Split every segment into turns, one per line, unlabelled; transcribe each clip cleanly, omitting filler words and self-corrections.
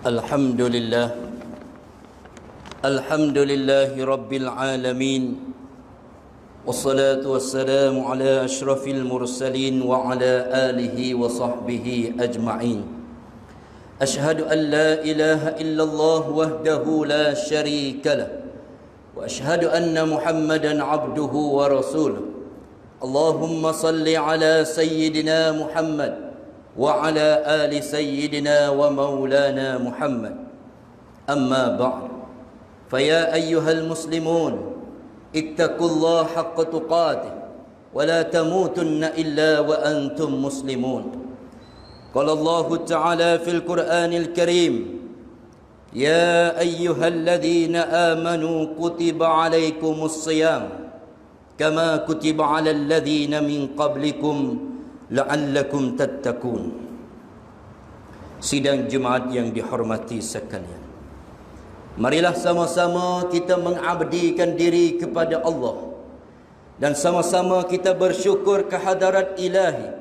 Alhamdulillah Alhamdulillahi Rabbil Alamin. Wassalatu wassalamu ala ashrafil mursalin wa ala alihi wa sahbihi ajma'in. Ashhadu an la ilaha illallah wahdahu la sharika lah. Wa ashhadu anna Muhammadan abduhu wa rasuluh. Allahumma salli ala Sayyidina Muhammad wa ala ali Sayyidina wa maulana Muhammad. Amma ba'd. Faya ayyuhal muslimun, ittaqullaha haqqa tuqatih wa la tamutunna illa wa antum muslimun. Qala Allah Ta'ala fil Qur'anil Karim, ya ayyuhalladzina amanu kutiba alaikumus shiyam kama kutiba alal ladzina min qablikum la'allakum tattaqun. Sidang Jumaat yang dihormati sekalian, marilah sama-sama kita mengabdikan diri kepada Allah dan sama-sama kita bersyukur kehadirat ilahi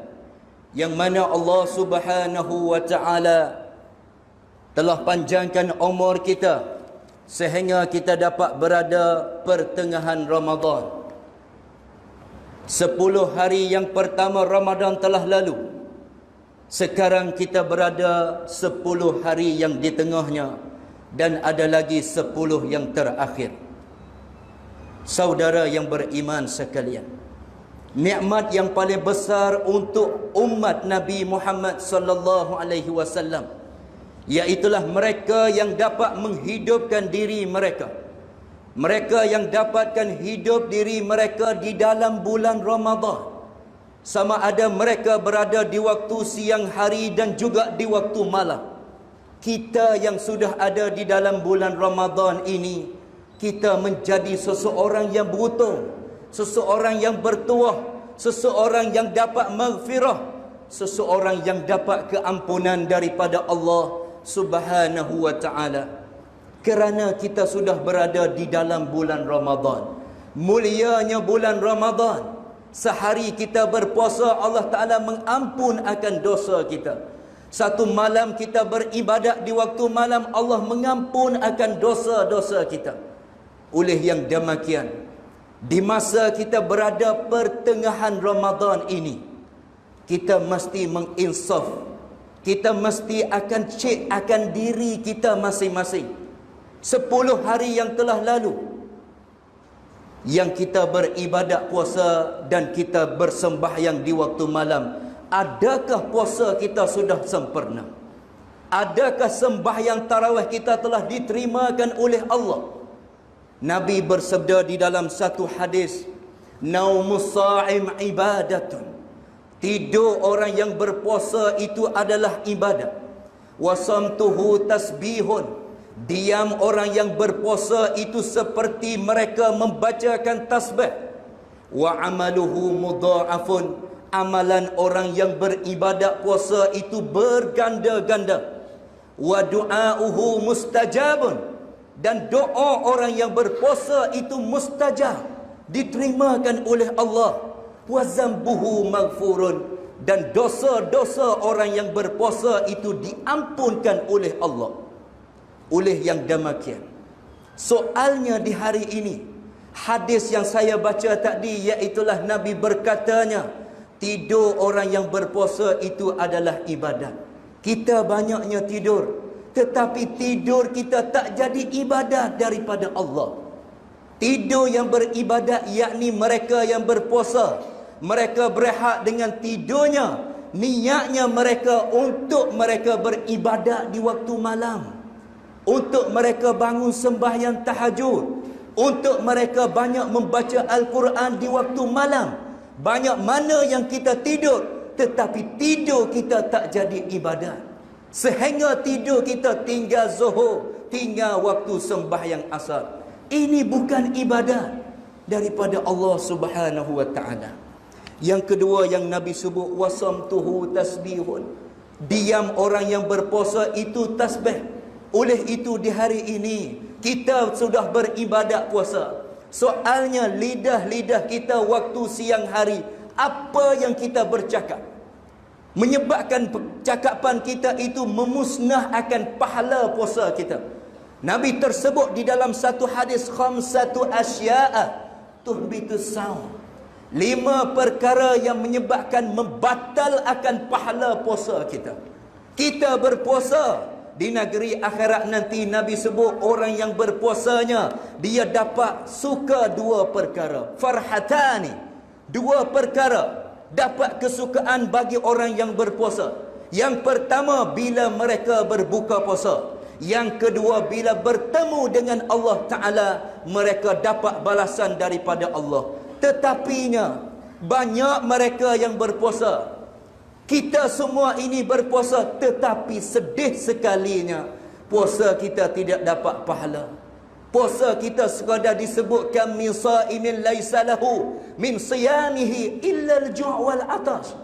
yang mana Allah Subhanahu wa Ta'ala telah panjangkan umur kita sehingga kita dapat berada pertengahan Ramadan. 10 hari yang pertama Ramadan telah lalu. Sekarang kita berada 10 hari yang di tengahnya dan ada lagi 10 yang terakhir. Saudara yang beriman sekalian, nikmat yang paling besar untuk umat Nabi Muhammad sallallahu alaihi wasallam iaitulah mereka yang dapat menghidupkan diri mereka. Mereka yang dapatkan hidup diri mereka di dalam bulan Ramadan. Sama ada mereka berada di waktu siang hari dan juga di waktu malam. Kita yang sudah ada di dalam bulan Ramadan ini, kita menjadi seseorang yang beruntung, seseorang yang bertuah, seseorang yang dapat maghfirah, seseorang yang dapat keampunan daripada Allah Subhanahu wa Ta'ala. Kerana kita sudah berada di dalam bulan Ramadan. Mulianya bulan Ramadan. Sehari kita berpuasa, Allah Ta'ala mengampun akan dosa kita. Satu malam kita beribadat di waktu malam, Allah mengampun akan dosa-dosa kita. Oleh yang demikian, di masa kita berada pertengahan Ramadan ini, kita mesti menginsaf. Kita mesti akan cek akan diri kita masing-masing. 10 hari yang telah lalu, yang kita beribadat puasa dan kita bersembahyang di waktu malam, adakah puasa kita sudah sempurna? Adakah sembahyang tarawih kita telah diterimakan oleh Allah? Nabi bersabda di dalam satu hadis, naumus sha'im ibadatun. Tidur orang yang berpuasa itu adalah ibadat. Wa samtuhu tasbihun. Diam orang yang berpuasa itu seperti mereka membacakan tasbih. Wa amaluhu mudha'afun. Amalan orang yang beribadat puasa itu berganda-ganda. Wa du'auhu mustajabun. Dan doa orang yang berpuasa itu mustajab, diterimakan oleh Allah. Wa zambuhu maghfurun. Dan dosa-dosa orang yang berpuasa itu diampunkan oleh Allah. Oleh yang demikian, soalnya di hari ini, hadis yang saya baca tadi, iaitulah Nabi berkatanya, tidur orang yang berpuasa itu adalah ibadat. Kita banyaknya tidur, tetapi tidur kita tak jadi ibadat daripada Allah. Tidur yang beribadat yakni mereka yang berpuasa, mereka berehat dengan tidurnya, niatnya mereka untuk mereka beribadat di waktu malam, untuk mereka bangun sembahyang tahajud, untuk mereka banyak membaca Al-Quran di waktu malam. Banyak mana yang kita tidur, tetapi tidur kita tak jadi ibadat. Sehingga tidur kita tinggal zuhur, tinggal waktu sembahyang asar. Ini bukan ibadat daripada Allah Subhanahu wa Ta'ala. Yang kedua yang Nabi sebut, wasamtuhu tasbihun. Diam orang yang berpuasa itu tasbih. Oleh itu di hari ini kita sudah beribadat puasa. Soalnya lidah-lidah kita waktu siang hari, apa yang kita bercakap? menyebabkan percakapan kita itu memusnah akan pahala puasa kita. Nabi tersebut di dalam satu hadis, khamsatu asya'a tuhbitus saum. 5 perkara yang menyebabkan membatal akan pahala puasa kita. Kita berpuasa di negeri akhirat nanti, Nabi sebut orang yang berpuasanya dia dapat suka 2 perkara. Farhatani, 2 perkara dapat kesukaan bagi orang yang berpuasa. Yang pertama, bila mereka berbuka puasa. Yang kedua, bila bertemu dengan Allah Ta'ala, mereka dapat balasan daripada Allah. Tetapinya, banyak mereka yang berpuasa. Kita semua ini berpuasa, tetapi sedih sekalinya, puasa kita tidak dapat pahala. Puasa kita sekadar disebutkan min sa'imin laisa lahu min siyamihi illa al-ju' wal 'atash.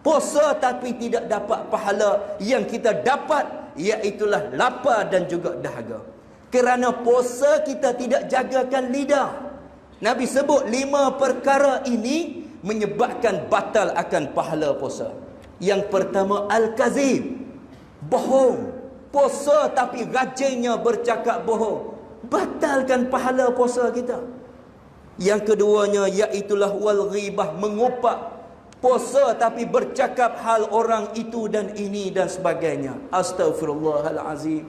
Puasa tapi tidak dapat pahala. Yang kita dapat iaitulah lapar dan juga dahaga. Kerana puasa kita tidak jagakan lidah. Nabi sebut 5 perkara ini menyebabkan batal akan pahala puasa. Yang pertama, al-kazib, bohong. Puasa tapi rajinnya bercakap bohong, batalkan pahala puasa kita. Yang keduanya iaitulah wal ghibah, mengupak. Puasa tapi bercakap hal orang itu dan ini dan sebagainya. Astaghfirullahalazim.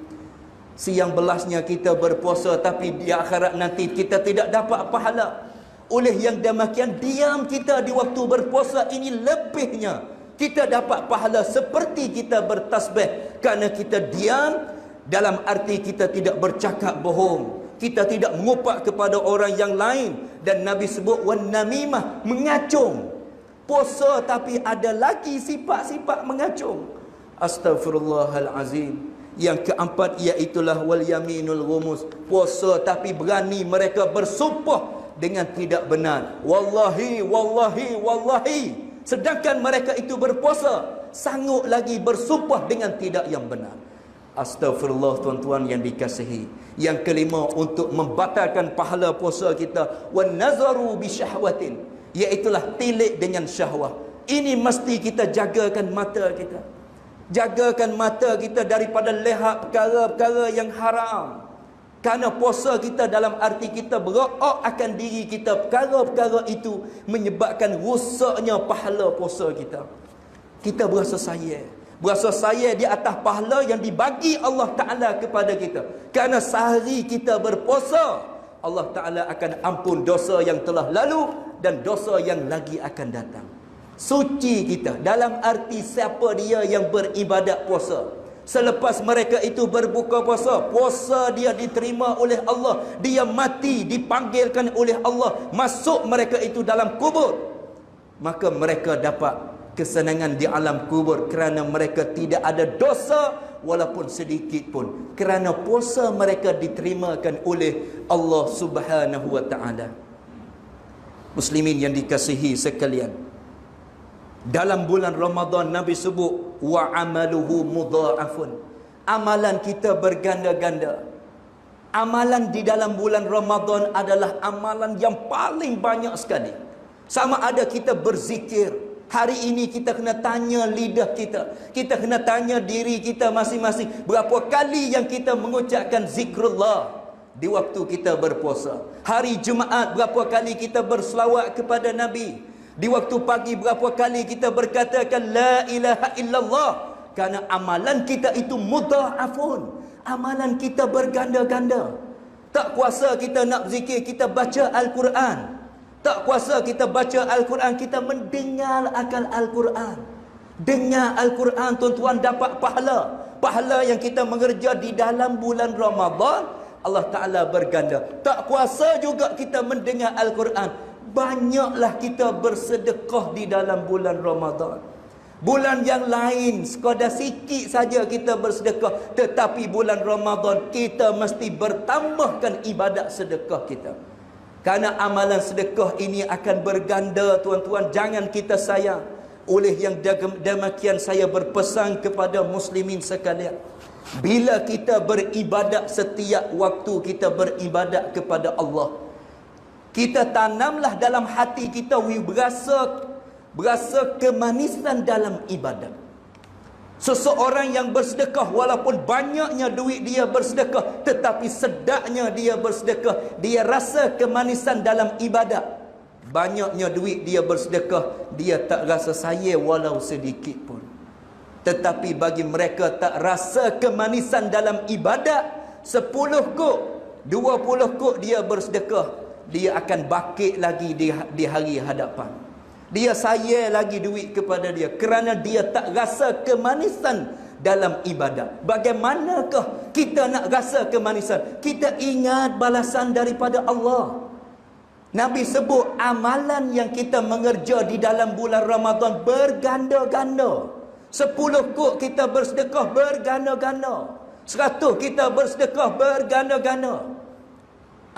Siang belasnya kita berpuasa, tapi di akhirat nanti kita tidak dapat pahala. Oleh yang demikian, diam kita di waktu berpuasa ini lebihnya kita dapat pahala seperti kita bertasbih. Kerana kita diam, dalam arti kita tidak bercakap bohong, kita tidak mengupak kepada orang yang lain. Dan Nabi sebut wan namimah, mengacung. Puasa tapi ada lagi sifat-sifat mengacung. Astaghfirullahalazim. Yang keempat iaitulah wal yaminul ghumus. Puasa tapi berani mereka bersumpah dengan tidak benar. Wallahi, wallahi, wallahi. Sedangkan mereka itu berpuasa, sanggup lagi bersumpah dengan tidak yang benar. Astaghfirullah, tuan-tuan yang dikasihi. Yang kelima, untuk membatalkan pahala puasa kita, wan nazaru bi syahwatin, iaitulah tilik dengan syahwat. Ini mesti kita jagakan mata kita. Jagakan mata kita daripada lihat perkara-perkara yang haram. Kerana puasa kita dalam arti kita berdoa akan diri kita, perkara-perkara itu menyebabkan rusaknya pahala puasa kita. Kita berasa sayang di atas pahala yang dibagi Allah Ta'ala kepada kita. Kerana sehari kita berpuasa, Allah Ta'ala akan ampun dosa yang telah lalu dan dosa yang lagi akan datang. Suci kita dalam arti siapa dia yang beribadat puasa. Selepas mereka itu berbuka puasa, puasa dia diterima oleh Allah. Dia mati, dipanggilkan oleh Allah, masuk mereka itu dalam kubur. Maka mereka dapat kesenangan di alam kubur kerana mereka tidak ada dosa walaupun sedikit pun. Kerana puasa mereka diterimakan oleh Allah Subhanahu wa Ta'ala. Muslimin yang dikasihi sekalian, dalam bulan Ramadan Nabi sebut wa amaluhu mudha'afun. Amalan kita berganda-ganda. Amalan di dalam bulan Ramadan adalah amalan yang paling banyak sekali. Sama ada kita berzikir. Hari ini kita kena tanya lidah kita. Kita kena tanya diri kita masing-masing. Berapa kali yang kita mengucapkan zikrullah di waktu kita berpuasa. Hari Jumaat berapa kali kita berselawat kepada Nabi. Di waktu pagi berapa kali kita berkatakan la ilaha illallah. Kerana amalan kita itu mudha'afun. Amalan kita berganda-ganda. Tak kuasa kita nak zikir, kita baca Al-Quran. Tak kuasa kita baca Al-Quran, kita mendengar akan Al-Quran. Dengar Al-Quran, tuan-tuan, dapat pahala. Pahala yang kita mengerja di dalam bulan Ramadan, Allah Ta'ala berganda. Tak kuasa juga kita mendengar Al-Quran. Banyaklah kita bersedekah di dalam bulan Ramadan. Bulan yang lain sekadar sikit saja kita bersedekah, tetapi bulan Ramadan kita mesti bertambahkan ibadat sedekah kita. Kerana amalan sedekah ini akan berganda, tuan-tuan, jangan kita sayang. Oleh yang demikian saya berpesan kepada muslimin sekalian, bila kita beribadat, setiap waktu kita beribadat kepada Allah, kita tanamlah dalam hati kita berasa kemanisan dalam ibadat. Seseorang yang bersedekah, walaupun banyaknya duit dia bersedekah, tetapi sedaknya dia bersedekah, dia rasa kemanisan dalam ibadat. Banyaknya duit dia bersedekah, dia tak rasa sayang walau sedikit pun. Tetapi bagi mereka tak rasa kemanisan dalam ibadat, 10 kok, 20 kok dia bersedekah, dia akan bakit lagi di hari hadapan. Dia sayang lagi duit kepada dia kerana dia tak rasa kemanisan dalam ibadat. Bagaimanakah kita nak rasa kemanisan? Kita ingat balasan daripada Allah. Nabi sebut amalan yang kita mengerja di dalam bulan Ramadan berganda-ganda. 10 kok kita bersedekah berganda-ganda. 100 kita bersedekah berganda-ganda.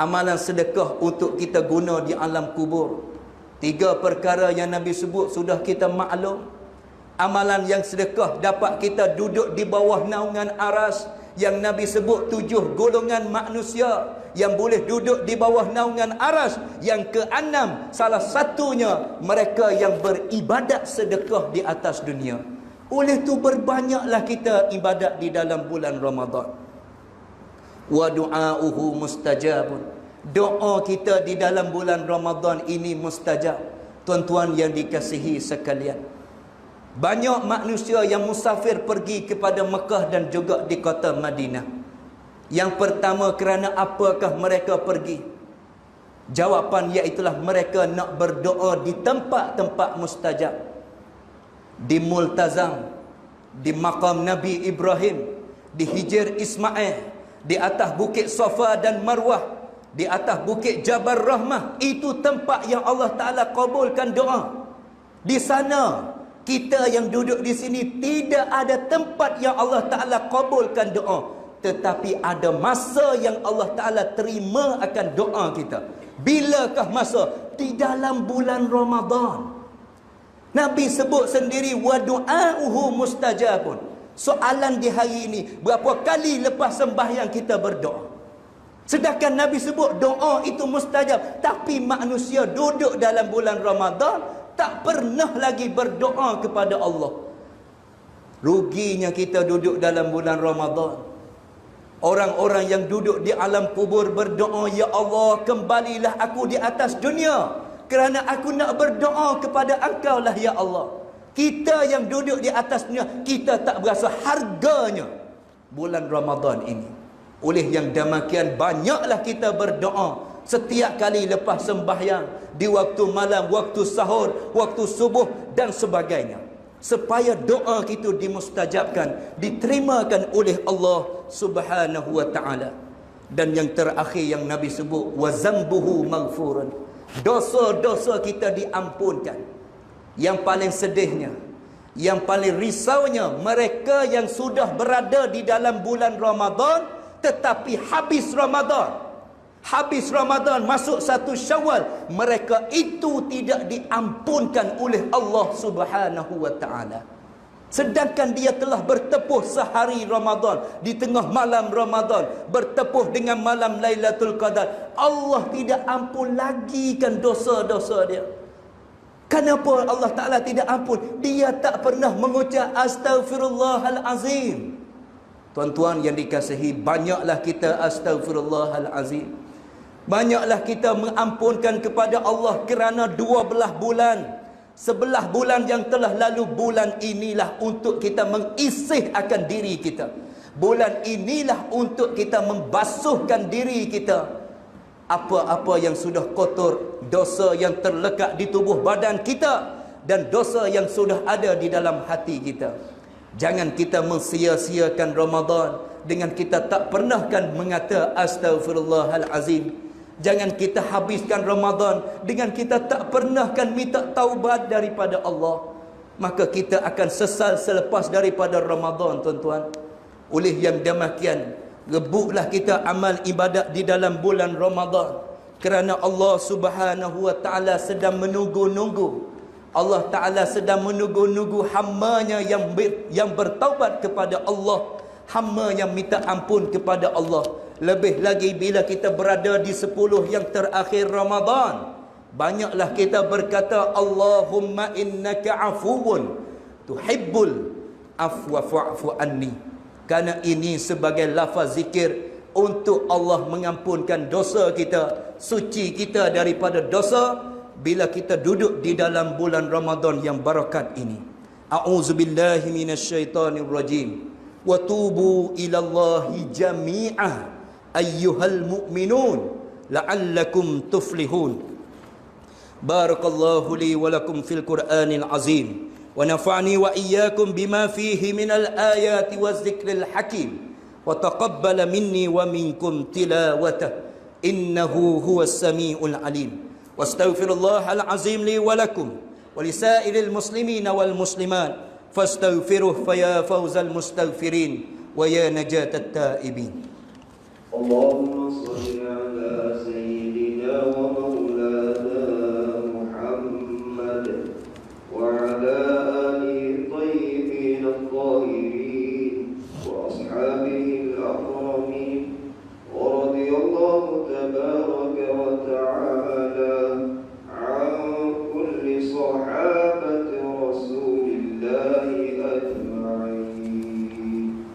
Amalan sedekah untuk kita guna di alam kubur. 3 perkara yang Nabi sebut sudah kita maklum. Amalan yang sedekah dapat kita duduk di bawah naungan aras. Yang Nabi sebut 7 golongan manusia yang boleh duduk di bawah naungan aras. Yang ke-6, salah satunya mereka yang beribadat sedekah di atas dunia. Oleh itu berbanyaklah kita ibadat di dalam bulan Ramadan. Wa du'auhu mustajabun. Doa kita di dalam bulan Ramadan ini mustajab. Tuan-tuan yang dikasihi sekalian, banyak manusia yang musafir pergi kepada Mekah dan juga di kota Madinah. Yang pertama, kerana apakah mereka pergi? Jawapan iaitulah mereka nak berdoa di tempat-tempat mustajab. Di Multazam, di makam Nabi Ibrahim, di Hijr Ismail, di atas bukit Safa dan Marwah, di atas bukit Jabal Rahmah. Itu tempat yang Allah Ta'ala kabulkan doa. Di sana, kita yang duduk di sini, tidak ada tempat yang Allah Ta'ala kabulkan doa. Tetapi ada masa yang Allah Ta'ala terima akan doa kita. Bilakah masa? Di dalam bulan Ramadan. Nabi sebut sendiri, wa du'auhu mustajabun. Soalan di hari ini, berapa kali lepas sembahyang kita berdoa? Sedangkan Nabi sebut doa itu mustajab. Tapi manusia duduk dalam bulan Ramadan tak pernah lagi berdoa kepada Allah. Ruginya kita duduk dalam bulan Ramadan. Orang-orang yang duduk di alam kubur berdoa, ya Allah, kembalilah aku di atas dunia, kerana aku nak berdoa kepada Engkau lah ya Allah. Kita yang duduk di atas dunia, kita tak berasa harganya bulan Ramadan ini. Oleh yang demikian, banyaklah kita berdoa setiap kali lepas sembahyang, di waktu malam, waktu sahur, waktu subuh dan sebagainya, supaya doa kita dimustajabkan, diterimakan oleh Allah Subhanahu wa ta'ala. Dan yang terakhir yang Nabi sebut, wa zambuhu maghfurun. Dosa-dosa kita diampunkan. Yang paling sedihnya, yang paling risaunya, mereka yang sudah berada di dalam bulan Ramadan, tetapi habis Ramadan masuk 1 Syawal, mereka itu tidak diampunkan oleh Allah Subhanahu wa ta'ala. Sedangkan dia telah bertepuh sehari Ramadan, di tengah malam Ramadan, bertepuh dengan malam Lailatul Qadar. Allah tidak ampun lagi kan dosa-dosa dia. Kenapa Allah Ta'ala tidak ampun? Dia tak pernah mengucap Astaghfirullahalazim. Tuan-tuan yang dikasihi, banyaklah kita Astaghfirullahalazim. Banyaklah kita mengampunkan kepada Allah kerana 12 bulan. 11 bulan yang telah lalu, bulan inilah untuk kita mengisih akan diri kita. Bulan inilah untuk kita membasuhkan diri kita. Apa-apa yang sudah kotor, dosa yang terlekat di tubuh badan kita, dan dosa yang sudah ada di dalam hati kita. Jangan kita mensia-siakan Ramadan dengan kita tak pernahkan mengata Astaghfirullahalazim. Jangan kita habiskan Ramadan dengan kita tak pernahkan minta taubat daripada Allah. Maka kita akan sesal selepas daripada Ramadan, tuan-tuan. Oleh yang demikian, rebutlah kita amal ibadat di dalam bulan Ramadan, kerana Allah Subhanahu wa ta'ala sedang menunggu-nunggu. Allah Ta'ala sedang menunggu-nunggu hamba-Nya yang bertaubat kepada Allah, hamba yang minta ampun kepada Allah. Lebih lagi bila kita berada di 10 yang terakhir Ramadan, banyaklah kita berkata, Allahumma innaka afuwun tuhibbul Afwa'fu anni. Karena ini sebagai lafaz zikir untuk Allah mengampunkan dosa kita, suci kita daripada dosa bila kita duduk di dalam bulan Ramadan yang barakat ini. A'udzubillahi minasyaitonir rajim. Wa tubu ilallahi jami'ah ayyuhal mu'minun la'allakum tuflihun. Barakallahu li wa lakum fil Qur'anil azim wa nafa'ni wa iyyakum bima fihi minal ayati waz zikril hakim wa taqabbala minni wa minkum tilawatah innahu huwas samiul alim. Wastaghfirullahal azim li wa lakum wa lisairil muslimina wal muslimat fastaghfiruh fa ya fawzal mustaghfirin wa ya najatat taibin.
Allahumma shalli ala sayyidina wa maulana Muhammad wa ala alihi tayyibin at-tahirin wa ashabihi al-akramin wa radiyallahu tabaraka wa ta'ala an kulli sahabati rasulillahi ajma'in.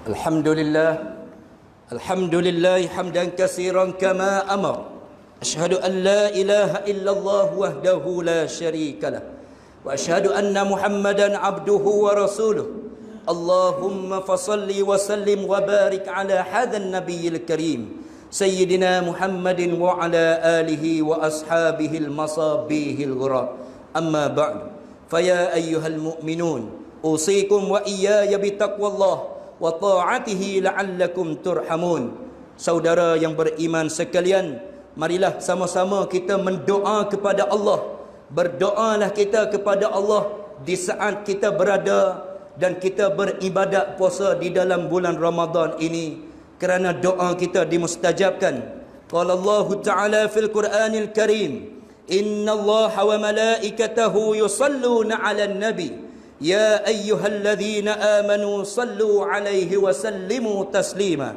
Alhamdulillah hamdan katsiran kama amar. Asyhadu an la ilaha illallah wahdahu la syarika lah. Wa asyhadu anna Muhammadan abduhu wa rasuluh. Allahumma fasalli wa sallim wa barik ala hadzal nabiyil karim sayyidina Muhammadin wa ala alihi wa ashabihil masabihil ghurra. Amma ba'du. Faya ayyuhal mu'minun usikum wa iyaya bitaqwallah wa ta'atihi la'allakum turhamun. Saudara yang beriman sekalian, marilah sama-sama kita mendoa kepada Allah. Berdoalah kita kepada Allah di saat kita berada dan kita beribadat puasa di dalam bulan Ramadan ini, kerana doa kita dimustajabkan. Qala Allah Ta'ala fil Qur'anil Karim, innallaha wa malaikatahu yusalluna 'alan nabi ya ayyuhalladzina amanu sallu 'alaihi wa sallimu taslima.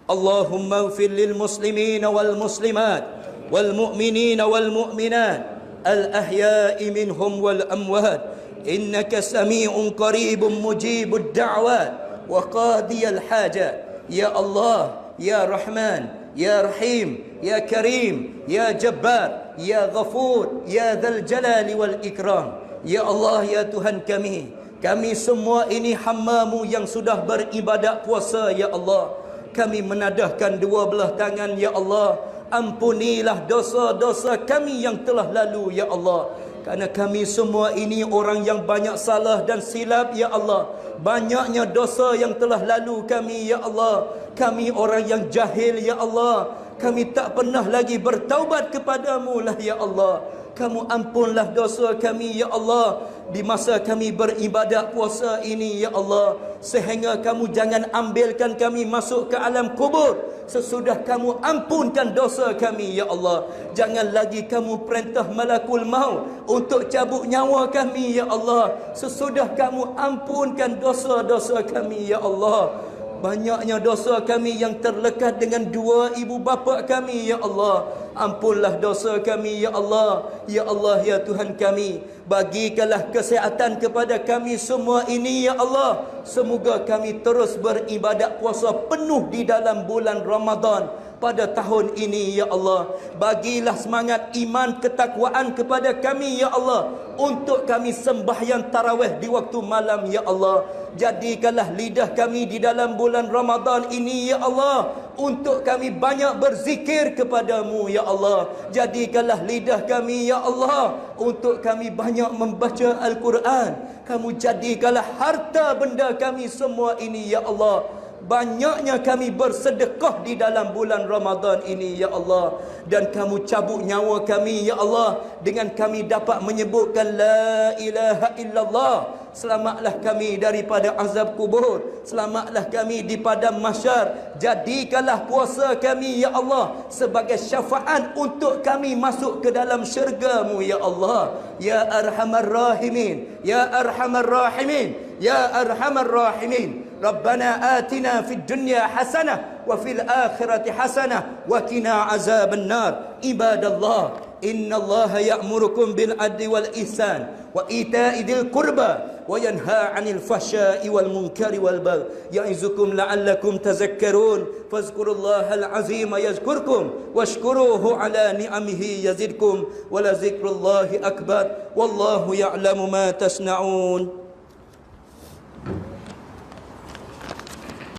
Allahumma ighfir lil muslimina wal muslimat wal mu'minina wal mu'minat al ahya'i minhum wal amwat innaka sami'un qaribun mujibud da'wat wa qadiyal hajat. Ya Allah, ya Rahman, ya Rahim, ya Karim, ya Jabbar, ya Ghafur, ya Dzal Jalali wal Ikram. Ya Allah, ya Tuhan kami, kami semua ini hamba-Mu yang sudah beribadat puasa, ya Allah. Kami menadahkan dua belah tangan, ya Allah. Ampunilah dosa-dosa kami yang telah lalu, ya Allah. Karena kami semua ini orang yang banyak salah dan silap, ya Allah. Banyaknya dosa yang telah lalu kami, ya Allah. Kami orang yang jahil, ya Allah. Kami tak pernah lagi bertaubat kepadamu lah, ya Allah. Kamu ampunlah dosa kami, ya Allah, di masa kami beribadat puasa ini, ya Allah. Sehingga kamu jangan ambilkan kami masuk ke alam kubur sesudah kamu ampunkan dosa kami, ya Allah. Jangan lagi kamu perintah malakul maut untuk cabut nyawa kami, ya Allah, sesudah kamu ampunkan dosa-dosa kami, ya Allah. Banyaknya dosa kami yang terlekat dengan dua ibu bapa kami, ya Allah. Ampunlah dosa kami, ya Allah. Ya Allah, ya Tuhan kami, bagikanlah kesihatan kepada kami semua ini, ya Allah. Semoga kami terus beribadat puasa penuh di dalam bulan Ramadan pada tahun ini, ya Allah. Bagilah semangat iman ketakwaan kepada kami, ya Allah, untuk kami sembahyang tarawih di waktu malam, ya Allah. Jadikanlah lidah kami di dalam bulan Ramadan ini, ya Allah, untuk kami banyak berzikir kepadamu, ya Allah. Jadikanlah lidah kami, ya Allah, untuk kami banyak membaca Al-Quran. Kamu jadikanlah harta benda kami semua ini, ya Allah. Banyaknya kami bersedekah di dalam bulan Ramadan ini, ya Allah. Dan kamu cabut nyawa kami, ya Allah, dengan kami dapat menyebutkan la ilaha illallah. Selamatlah kami daripada azab kubur. Selamatlah kami di padang mahsyar. Jadikanlah puasa kami, ya Allah, sebagai syafaat untuk kami masuk ke dalam syurga-Mu, ya Allah. Ya Arhamar Rahimin, Ya Arhamar Rahimin, Ya Arhamar Rahimin. Rabbana atina fid dunya hasanah wa fil akhirati hasanah wa qina azaban nar. Ibadallah, innallaha ya'murukum bil adli wal ihsan wa ita'i dzil qurba wa yanha 'anil fahsya'i wal munkari wal baghi ya'izukum la'allakum tadhakkarun fazkurullahal 'azima yazkurkum washkuruhu 'ala ni'amihi yazidkum wa la dzikrullahi akbar wallahu ya'lamu ma tasna'un.